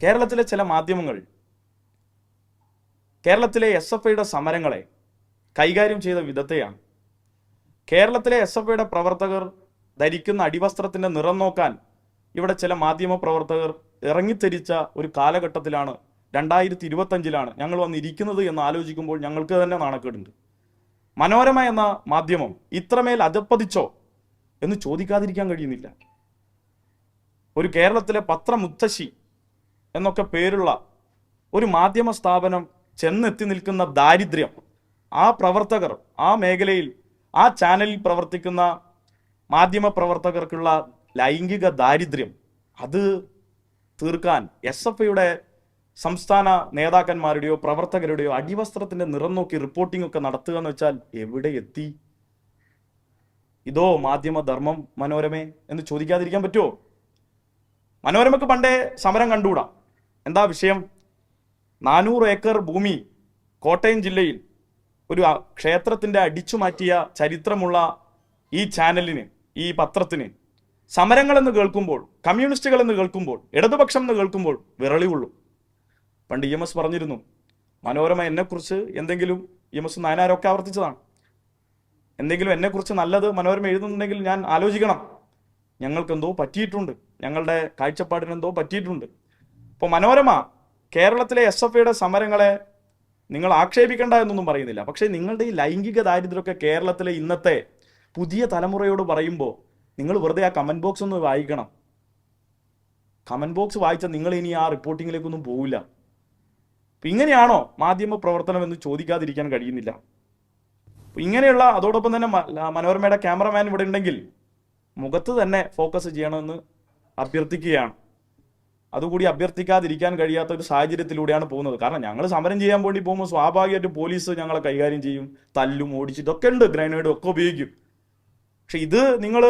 കേരളത്തിലെ ചില മാധ്യമങ്ങൾ കേരളത്തിലെ SFIയുടെ സമരങ്ങളെ കൈകാര്യം ചെയ്ത വിധത്തെയാണ്. കേരളത്തിലെ SFIയുടെ പ്രവർത്തകർ ധരിക്കുന്ന അടിവസ്ത്രത്തിന്റെ നിറം നോക്കാൻ ഇവിടെ ചില മാധ്യമ പ്രവർത്തകർ ഇറങ്ങിത്തിരിച്ച ഒരു കാലഘട്ടത്തിലാണ്, 2025 ഞങ്ങൾ വന്നിരിക്കുന്നത് എന്ന് ആലോചിക്കുമ്പോൾ ഞങ്ങൾക്ക് തന്നെ നാണക്കേടുണ്ട്. മനോരമ എന്ന മാധ്യമം ഇത്രമേൽ അധപ്പതിച്ചോ എന്ന് ചോദിക്കാതിരിക്കാൻ കഴിയുന്നില്ല. ഒരു കേരളത്തിലെ പത്രമുത്തശ്ശി എന്നൊക്കെ പേരുള്ള ഒരു മാധ്യമ സ്ഥാപനം ചെന്നെത്തി നിൽക്കുന്ന ദാരിദ്ര്യം, ആ പ്രവർത്തകർ, ആ മേഖലയിൽ, ആ ചാനലിൽ പ്രവർത്തിക്കുന്ന മാധ്യമ പ്രവർത്തകർക്കുള്ള ലൈംഗിക ദാരിദ്ര്യം, അത് തീർക്കാൻ SFIയുടെ സംസ്ഥാന നേതാക്കന്മാരുടെയോ പ്രവർത്തകരുടെയോ അടിവസ്ത്രത്തിന്റെ നിറം നോക്കി റിപ്പോർട്ടിംഗ് ഒക്കെ നടത്തുക എന്ന് വെച്ചാൽ എവിടെ എത്തി? ഇതോ മാധ്യമധർമ്മം മനോരമേ എന്ന് ചോദിക്കാതിരിക്കാൻ പറ്റുമോ? മനോരമയ്ക്ക് പണ്ടേ സമരം കണ്ടുകൂടാ. എന്താ വിഷയം? 400 ഏക്കർ ഭൂമി കോട്ടയം ജില്ലയിൽ ഒരു ക്ഷേത്രത്തിന്റെ അടിച്ചു മാറ്റിയ ചരിത്രമുള്ള ഈ ചാനലിന്, ഈ പത്രത്തിന് സമരങ്ങൾ എന്ന് കേൾക്കുമ്പോൾ, കമ്മ്യൂണിസ്റ്റുകൾ എന്ന് കേൾക്കുമ്പോൾ, ഇടതുപക്ഷം എന്ന് കേൾക്കുമ്പോൾ വിരളി കൊള്ളും. പണ്ട് EMS പറഞ്ഞിരുന്നു, മനോരമ എന്നെക്കുറിച്ച് എന്തെങ്കിലും, EMS നായനാരൊക്കെ ആവർത്തിച്ചതാണ്, എന്തെങ്കിലും എന്നെക്കുറിച്ച് നല്ലത് മനോരമ എഴുതുന്നുണ്ടെങ്കിൽ ഞാൻ ആലോചിക്കണം, ഞങ്ങൾക്കെന്തോ പറ്റിയിട്ടുണ്ട്, ഞങ്ങളുടെ കാഴ്ചപ്പാടിനെന്തോ പറ്റിയിട്ടുണ്ട്. അപ്പോൾ മനോരമ കേരളത്തിലെ SFIയുടെ സമരങ്ങളെ നിങ്ങൾ ആക്ഷേപിക്കേണ്ട എന്നൊന്നും പറയുന്നില്ല. പക്ഷേ നിങ്ങളുടെ ഈ ലൈംഗിക ദാരിദ്ര്യമൊക്കെ കേരളത്തിലെ ഇന്നത്തെ പുതിയ തലമുറയോട് പറയുമ്പോൾ നിങ്ങൾ വെറുതെ ആ കമന്റ് ബോക്സ് ഒന്ന് വായിക്കണം. കമന്റ് ബോക്സ് വായിച്ചാൽ നിങ്ങൾ ഇനി ആ റിപ്പോർട്ടിങ്ങിലേക്കൊന്നും പോവില്ല. അപ്പം ഇങ്ങനെയാണോ മാധ്യമ പ്രവർത്തനം എന്ന് ചോദിക്കാതിരിക്കാൻ കഴിയുന്നില്ല. ഇങ്ങനെയുള്ള, അതോടൊപ്പം തന്നെ മനോരമയുടെ ക്യാമറമാൻ ഇവിടെ ഉണ്ടെങ്കിൽ മുഖത്ത് തന്നെ ഫോക്കസ് ചെയ്യണമെന്ന് അഭ്യർത്ഥിക്കുകയാണ്. അതുകൂടി അഭ്യർത്ഥിക്കാതിരിക്കാൻ കഴിയാത്ത ഒരു സാഹചര്യത്തിലൂടെയാണ് പോകുന്നത്. കാരണം ഞങ്ങൾ സമരം ചെയ്യാൻ വേണ്ടി പോകുമ്പോൾ സ്വാഭാവികമായിട്ടും പോലീസ് ഞങ്ങളെ കൈകാര്യം ചെയ്യും, തല്ലും, ഓടിച്ചിട്ടൊക്കെ ഉണ്ട്, ഗ്രനേഡും ഒക്കെ ഉപയോഗിക്കും. പക്ഷെ ഇത് നിങ്ങൾ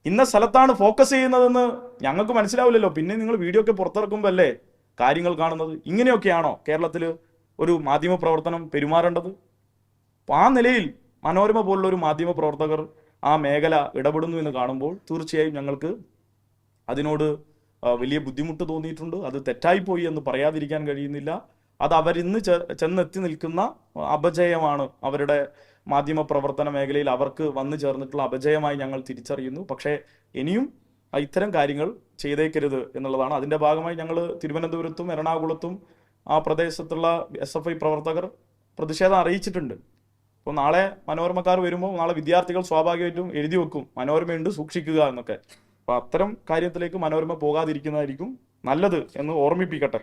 ഇന്ന സ്ഥലത്താണ് ഫോക്കസ് ചെയ്യുന്നതെന്ന് ഞങ്ങൾക്ക് മനസ്സിലാവില്ലല്ലോ. പിന്നെ നിങ്ങൾ വീഡിയോ ഒക്കെ പുറത്തിറക്കുമ്പോൾ അല്ലേ കാര്യങ്ങൾ കാണുന്നത്. ഇങ്ങനെയൊക്കെയാണോ കേരളത്തിൽ ഒരു മാധ്യമ പ്രവർത്തനം പെരുമാറേണ്ടത്? അപ്പോൾ ആ നിലയിൽ മനോരമ പോലുള്ള ഒരു മാധ്യമ പ്രവർത്തകർ ആ മേഖല ഇടപെടുന്നു എന്ന് കാണുമ്പോൾ തീർച്ചയായും ഞങ്ങൾക്ക് അതിനോട് വലിയ ബുദ്ധിമുട്ട് തോന്നിയിട്ടുണ്ട്. അത് തെറ്റായിപ്പോയി എന്ന് പറയാതിരിക്കാൻ കഴിയുന്നില്ല. അത് അവരിന്ന് ചെന്നെത്തി നിൽക്കുന്ന അപജയമാണ്. അവരുടെ മാധ്യമ പ്രവർത്തന മേഖലയിൽ അവർക്ക് വന്നു ചേർന്നിട്ടുള്ള അപജയമായി ഞങ്ങൾ തിരിച്ചറിയുന്നു. പക്ഷേ ഇനിയും ഇത്തരം കാര്യങ്ങൾ ചെയ്തേക്കരുത് എന്നുള്ളതാണ്. അതിൻ്റെ ഭാഗമായി ഞങ്ങൾ തിരുവനന്തപുരത്തും എറണാകുളത്തും ആ പ്രദേശത്തുള്ള SFI പ്രവർത്തകർ പ്രതിഷേധം അറിയിച്ചിട്ടുണ്ട്. അപ്പോൾ നാളെ മനോരമക്കാർ വരുമ്പോൾ നാളെ വിദ്യാർത്ഥികൾ സ്വാഭാവികമായിട്ടും എഴുതി വെക്കും, മനോരമയുണ്ട് സൂക്ഷിക്കുക എന്നൊക്കെ. അപ്പോൾ അത്തരം കാര്യത്തിലേക്ക് മനോരമ പോകാതിരിക്കുന്നതായിരിക്കും നല്ലത് എന്ന് ഓർമ്മിപ്പിക്കട്ടെ.